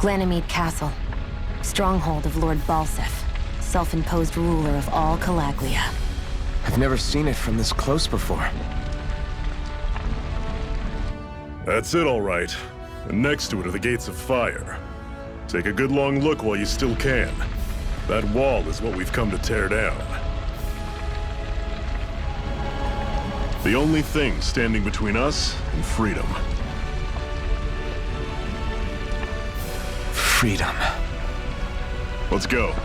Ganymede Castle. Stronghold of Lord Balsef, self-imposed ruler of all Calaglia. I've never seen it from this close before. That's it, all right. And next to it are the Gates of Fire. Take a good long look while you still can. That wall is what we've come to tear down. The only thing standing between us and freedom. Freedom. Let's go.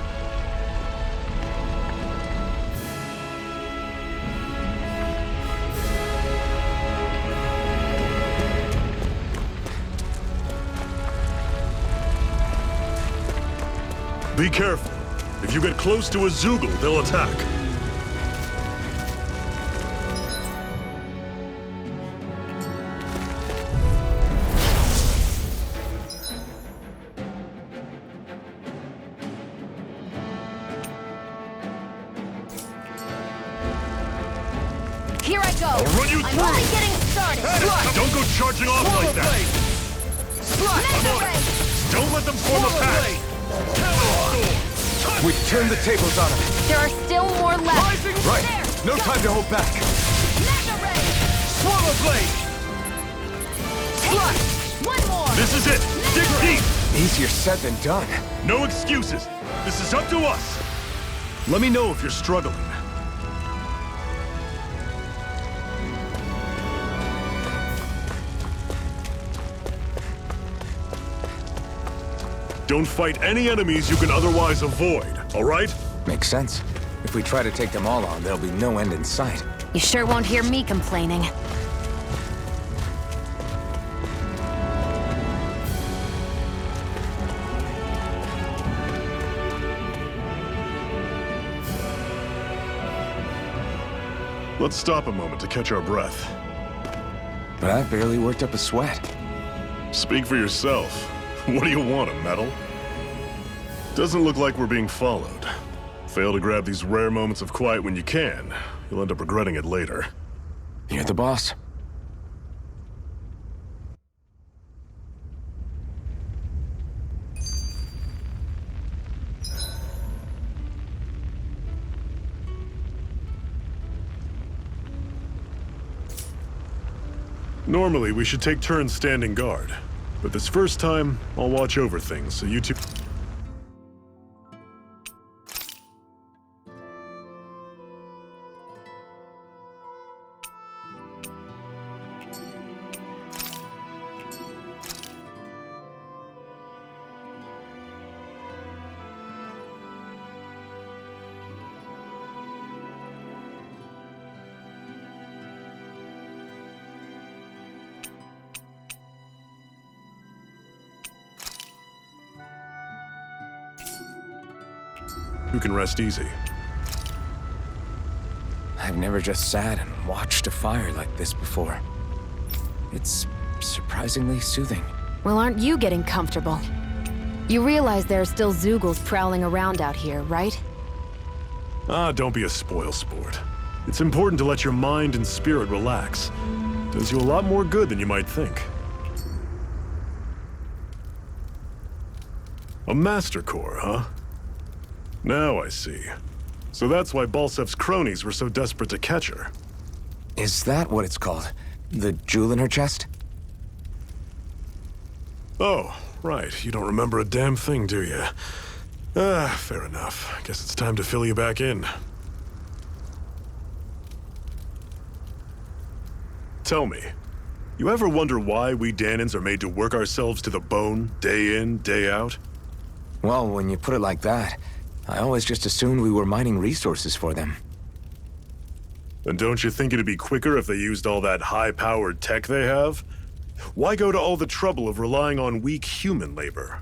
Be careful. If you get close to a Zoogle, they'll attack. Here I go! I'll run you I'm through! only getting started! Hey, don't go charging off like that! I'm on it! Don't let them form a pack! We've turned the tables on them. There are still more left! Right. There! No time to hold back. Mega Ray! Swallow blade! Hey, one more! This is it! Dig deep! Easier said than done. No excuses! This is up to us! Let me know if you're struggling. Don't fight any enemies you can otherwise avoid, all right? Makes sense. If we try to take them all on, there'll be no end in sight. You sure won't hear me complaining. Let's stop a moment to catch our breath. But I've barely worked up a sweat. Speak for yourself. What do you want, a medal? Doesn't look like we're being followed. Fail to grab these rare moments of quiet when you can. You'll end up regretting it later. You're the boss. Normally, we should take turns standing guard. But this first time, I'll watch over things, so you two... You can rest easy. I've never just sat and watched a fire like this before. It's surprisingly soothing. Well, aren't you getting comfortable? You realize there are still Zoogles prowling around out here, right? Ah, don't be a spoil sport. It's important to let your mind and spirit relax. Does you a lot more good than you might think. A Master Core, huh? Now I see. So that's why Balsef's cronies were so desperate to catch her. Is that what it's called? The jewel in her chest? Oh, right. You don't remember a damn thing, do you? Ah, fair enough. Guess it's time to fill you back in. Tell me, you ever wonder why we Danans are made to work ourselves to the bone, day in, day out? Well, when you put it like that, I always just assumed we were mining resources for them. And don't you think it'd be quicker if they used all that high-powered tech they have? Why go to all the trouble of relying on weak human labor?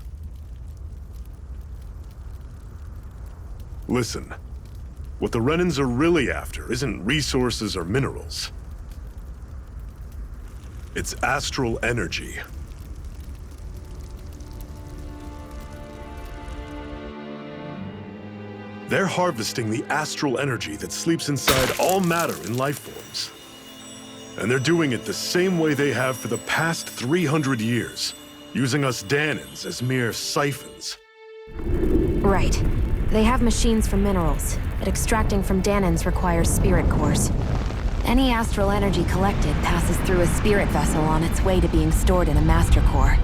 Listen, what the Renans are really after isn't resources or minerals. It's astral energy. They're harvesting the astral energy that sleeps inside all matter in life forms. And they're doing it the same way they have for the past 300 years. using us Danans as mere siphons. Right. They have machines for minerals, but extracting from Danans requires spirit cores. Any astral energy collected passes through a spirit vessel on its way to being stored in a master core.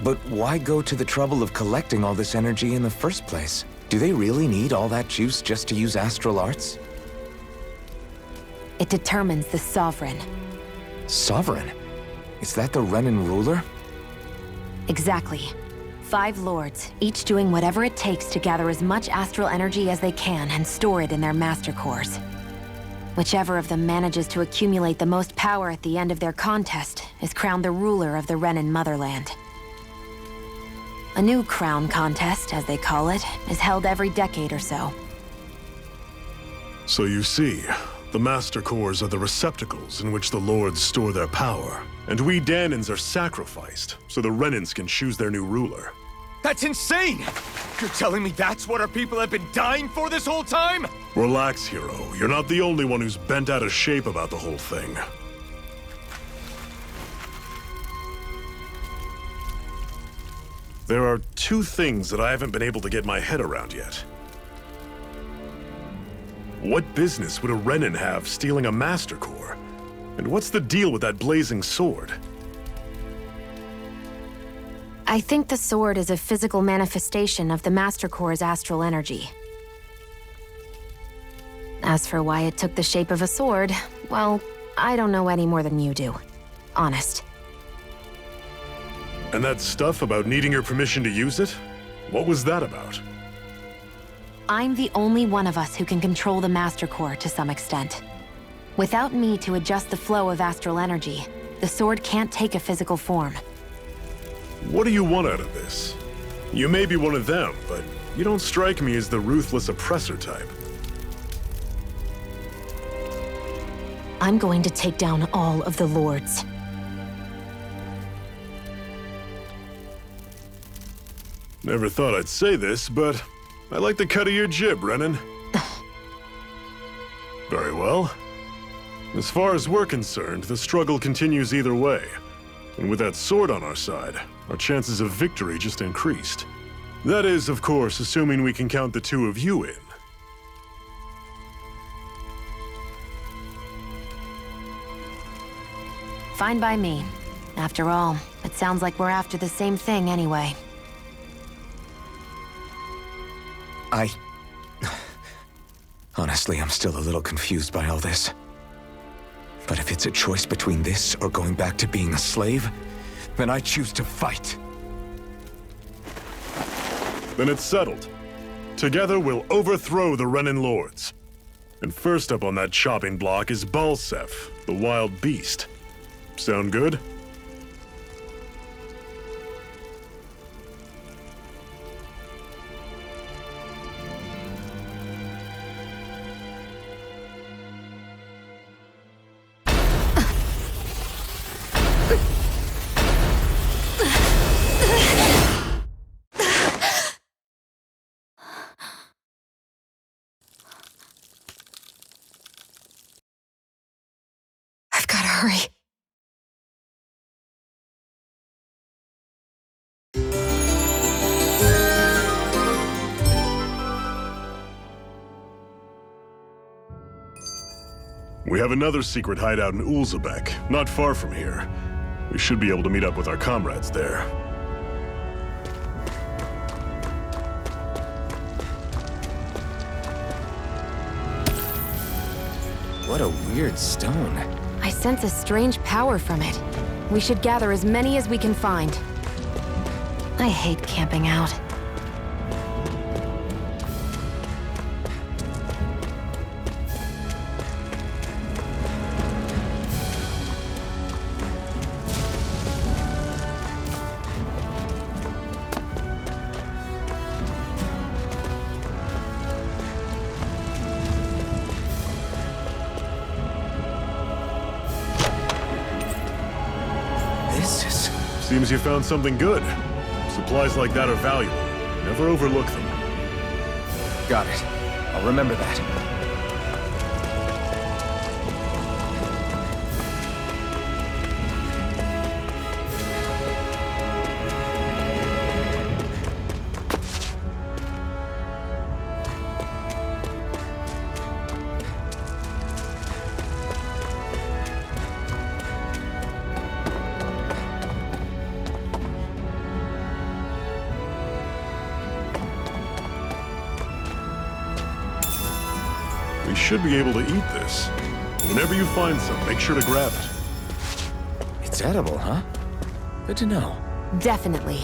But why go to the trouble of collecting all this energy in the first place? Do they really need all that juice just to use astral arts? It determines the Sovereign. Sovereign? Is that the Renan ruler? Exactly. 5 lords, each doing whatever it takes to gather as much astral energy as they can and store it in their master cores. Whichever of them manages to accumulate the most power at the end of their contest is crowned the ruler of the Renan motherland. A new crown contest, as they call it, is held every decade or so. So you see, the Master Cores are the receptacles in which the Lords store their power. And we Danans are sacrificed, so the Renans can choose their new ruler. That's insane! You're telling me that's what our people have been dying for this whole time? Relax, hero. You're not the only one who's bent out of shape about the whole thing. There are 2 things that I haven't been able to get my head around yet. What business would a Renan have stealing a Master Core? And what's the deal with that blazing sword? I think the sword is a physical manifestation of the Master Core's astral energy. As for why it took the shape of a sword, well, I don't know any more than you do. Honest. And that stuff about needing your permission to use it? What was that about? I'm the only one of us who can control the Master Core to some extent. Without me to adjust the flow of astral energy, the sword can't take a physical form. What do you want out of this? You may be one of them, but you don't strike me as the ruthless oppressor type. I'm going to take down all of the lords. Never thought I'd say this, but I like the cut of your jib, Renan. Very well. As far as we're concerned, the struggle continues either way. And with that sword on our side, our chances of victory just increased. That is, of course, assuming we can count the 2 of you in. Fine by me. After all, it sounds like we're after the same thing anyway. Honestly, I'm still a little confused by all this. But if it's a choice between this or going back to being a slave, then I choose to fight. Then it's settled. Together, we'll overthrow the Renan Lords. And first up on that chopping block is Balsef, the wild beast. Sound good? I've gotta hurry. We have another secret hideout in Ulzebek, not far from here. We should be able to meet up with our comrades there. What a weird stone. I sense a strange power from it. We should gather as many as we can find. I hate camping out. Seems you found something good. Supplies like that are valuable. Never overlook them. Got it. I'll remember that. should be able to eat this. Whenever you find some, make sure to grab it. It's edible, huh? Good to know. Definitely.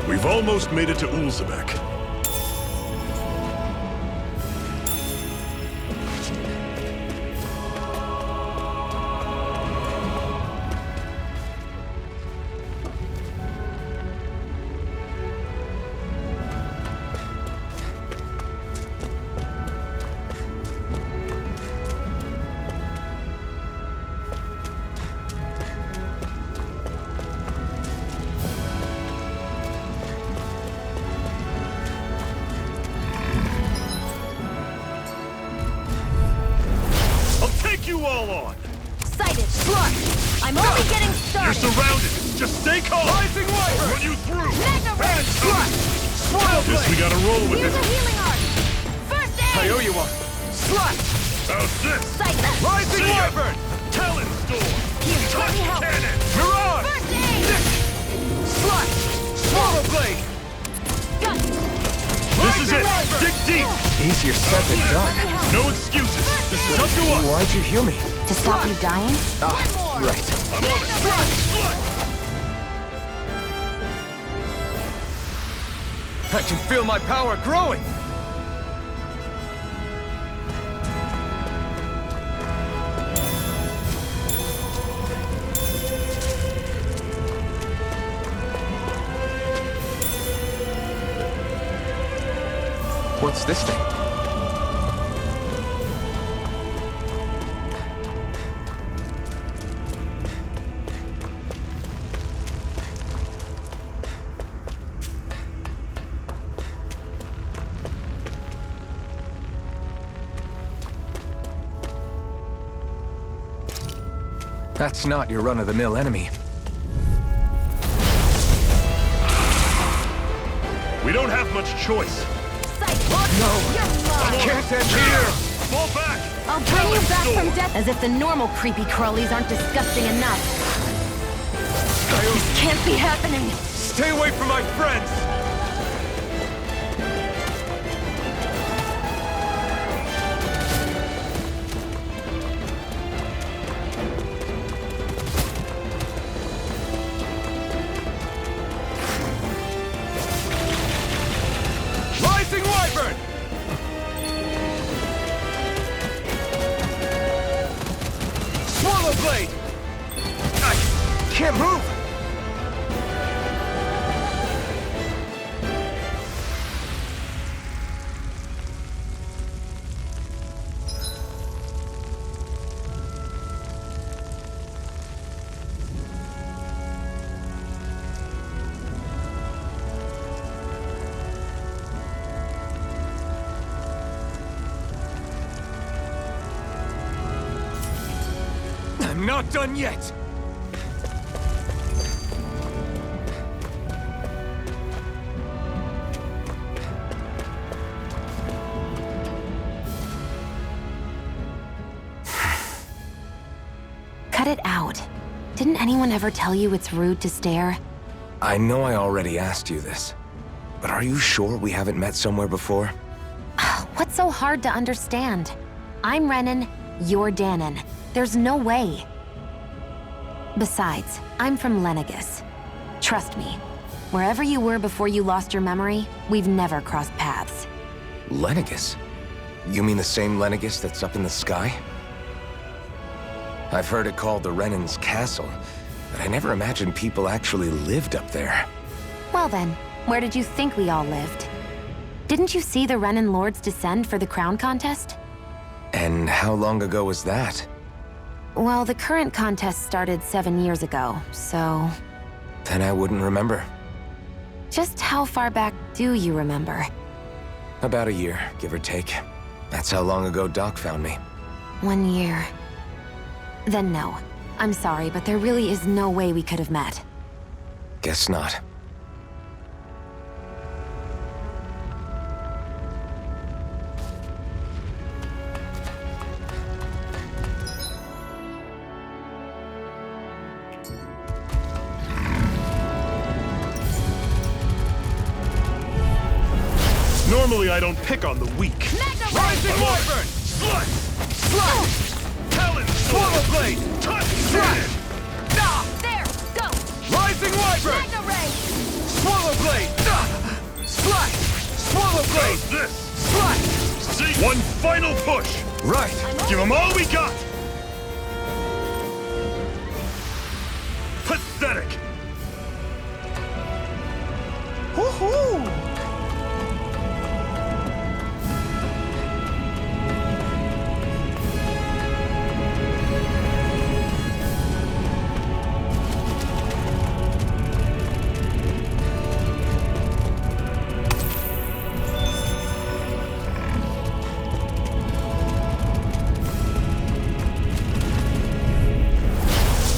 We've almost made it to Ulzebek. You all on! Sighted! Slut! I'm only getting started! You're surrounded! Just stay calm! Rising Wiper! Run you through! Mega Red! Slut! Swallow Guess we Blade! gotta roll with Here's a it! healing art! First I aid! owe you one! Slut! How's this? Sighted! Rising See ya! Wyvern! Talon Storm! Here, let me help! Cannon! Mirage! First aid! Slut! Swallow Blade! Gun! This is it! Dig deep! Easier said than done. No excuses! This is up to us! Why'd you heal me? To stop you dying? Ah, right. I'm on it! Slut! I can feel my power growing! What's this thing? That's not your run-of-the-mill enemy. We don't have much choice. Sighted! No! You're mine! Can't end here! Fall back! I'll bring you back from death as if the normal creepy crawlies aren't disgusting enough. This can't be happening! Stay away from my friends! Rising Wyvern! Swallow Blade! I can't move! I'm not done yet! Cut it out. Didn't anyone ever tell you it's rude to stare? I know I already asked you this, but are you sure we haven't met somewhere before? What's so hard to understand? I'm Renan, you're Danon. There's no way. Besides, I'm from Lenegus. Trust me, wherever you were before you lost your memory, we've never crossed paths. Lenegus? You mean the same Lenegus that's up in the sky? I've heard it called the Renan's Castle, but I never imagined people actually lived up there. Well then, where did you think we all lived? Didn't you see the Renan Lords descend for the crown contest? And how long ago was that? Well, the current contest started 7 years ago, so... Then I wouldn't remember. Just how far back do you remember? About a year, give or take. That's how long ago Doc found me. 1 year. Then no. I'm sorry, but there really is no way we could have met. Guess not. Normally, I don't pick on the weak. Rising Wyvern! Slice! Slash! Talon! Swallow Blade! Touch! Slash! Nah! There! Go! Rising Wyvern! Mega Ray! Swallow Blade! Nah! Slash! Swallow Blade! How's this? Slash! See? One final push! Right! Give them all we got! Pathetic! Woohoo!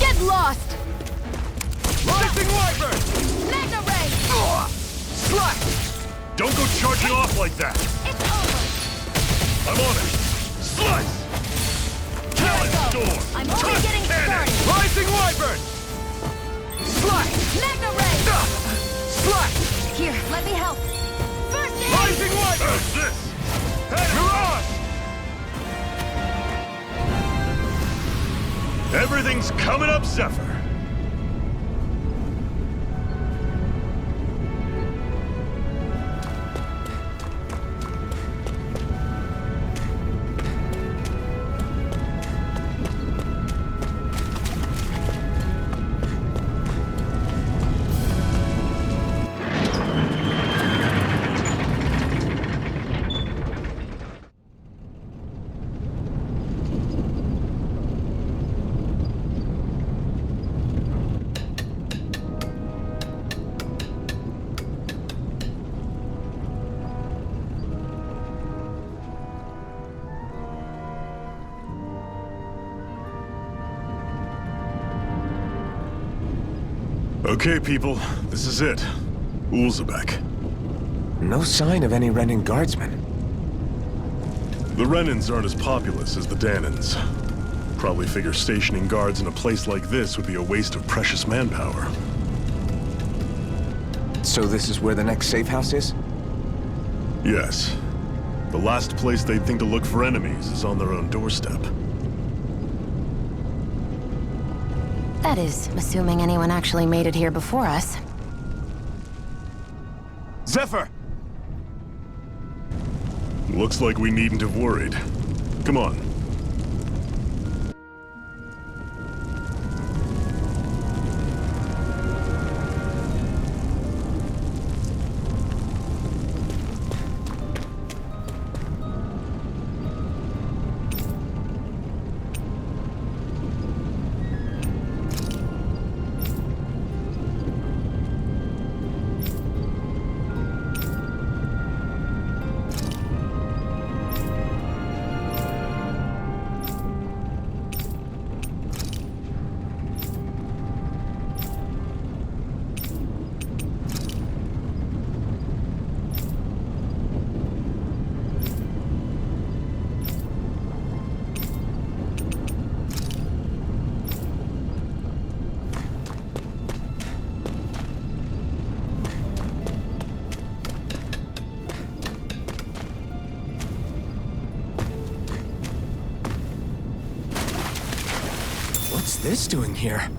Get lost! Rising Wyvern! Mega Ray! Slash! Don't go charging off like that! It's over! I'm on it! Slice! Here I Talon go! storm! I'm only Touch getting cannon! started! Rising Wyvern! Slash! Mega Ray! Slash! Here, let me help. First aid! Rising Wyvern! How's this? Hey! Mirage! Everything's coming up, Zephyr! Okay, people, this is it. Ulzebek. No sign of any Renan guardsmen. The Renans aren't as populous as the Danans. Probably figure stationing guards in a place like this would be a waste of precious manpower. So this is where the next safe house is? Yes. The last place they'd think to look for enemies is on their own doorstep. That is, assuming anyone actually made it here before us. Zephyr! Looks like we needn't have worried. Come on. What's this doing here?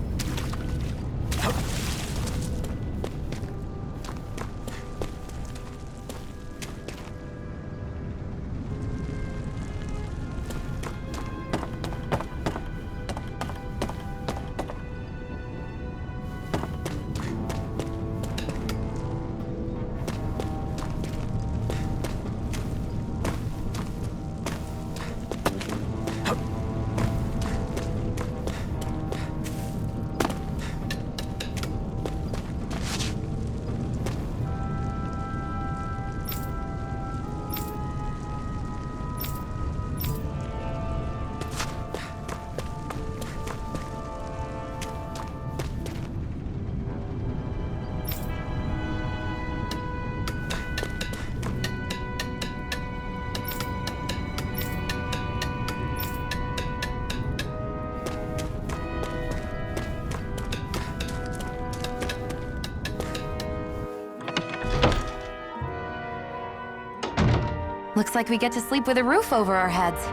Looks like we get to sleep with a roof over our heads.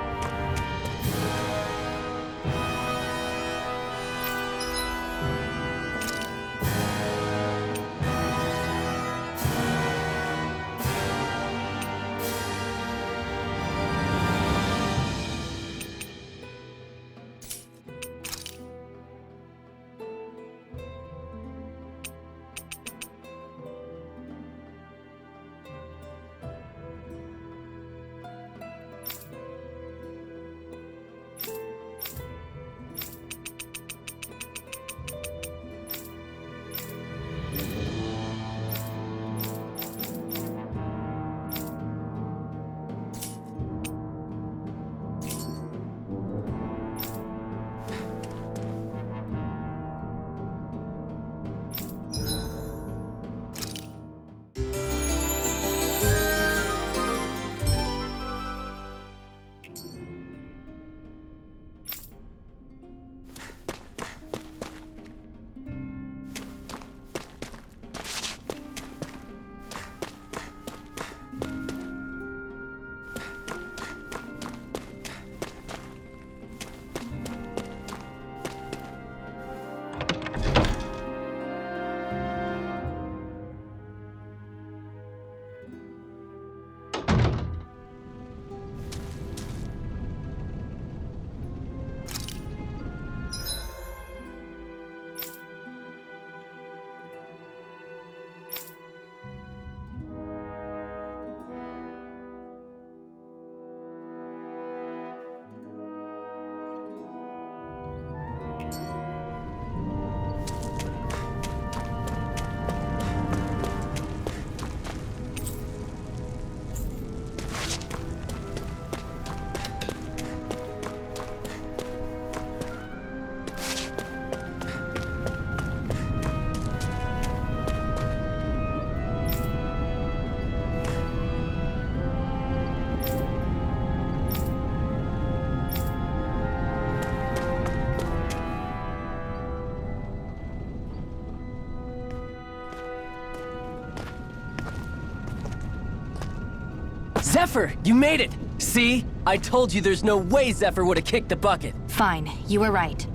Zephyr, you made it! See? I told you there's no way Zephyr would have kicked the bucket. Fine, you were right.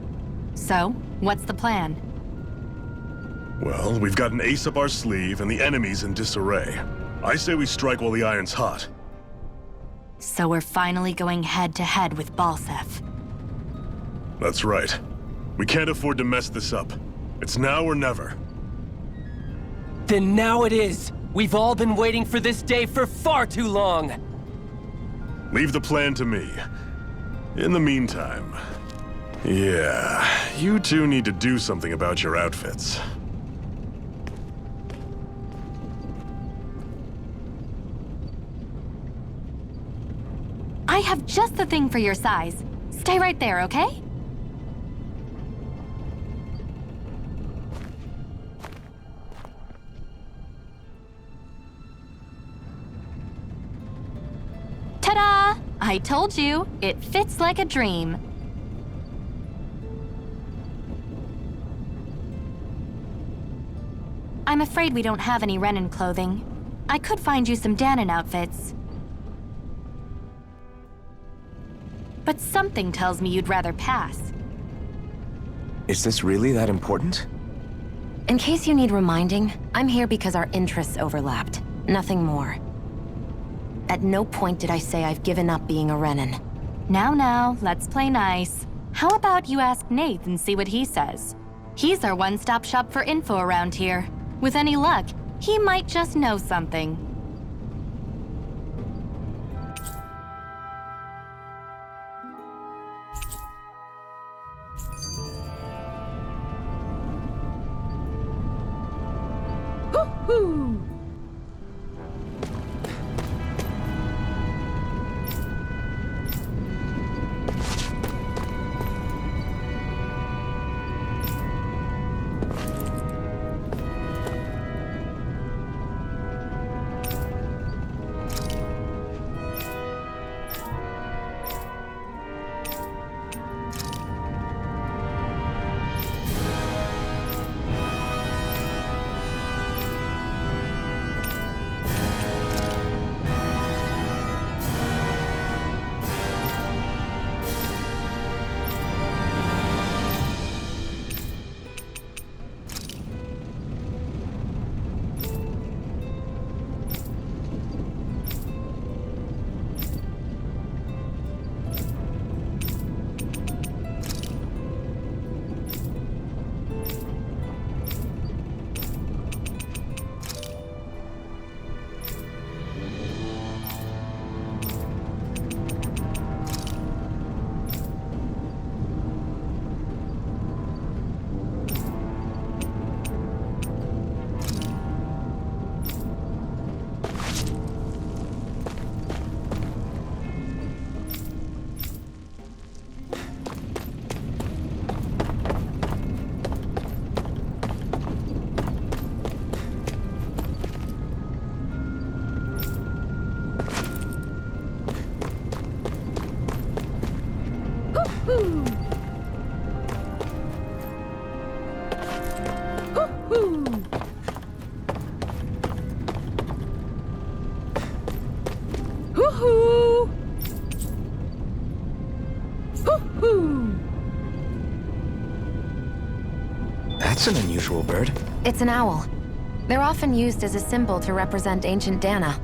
So, what's the plan? Well, we've got an ace up our sleeve and the enemy's in disarray. I say we strike while the iron's hot. So we're finally going head-to-head with Balsef. That's right. We can't afford to mess this up. It's now or never. Then now it is! We've all been waiting for this day for far too long! Leave the plan to me. In the meantime... Yeah, you two need to do something about your outfits. I have just the thing for your size. Stay right there, okay? Ta-da! I told you, it fits like a dream. I'm afraid we don't have any Renan clothing. I could find you some Danon outfits. But something tells me you'd rather pass. Is this really that important? In case you need reminding, I'm here because our interests overlapped. Nothing more. At no point did I say I've given up being a Renan. Now, let's play nice. How about you ask Nath and see what he says? He's our one-stop shop for info around here. With any luck, he might just know something. Woo-hoo! That's an unusual bird. It's an owl. They're often used as a symbol to represent ancient Dana.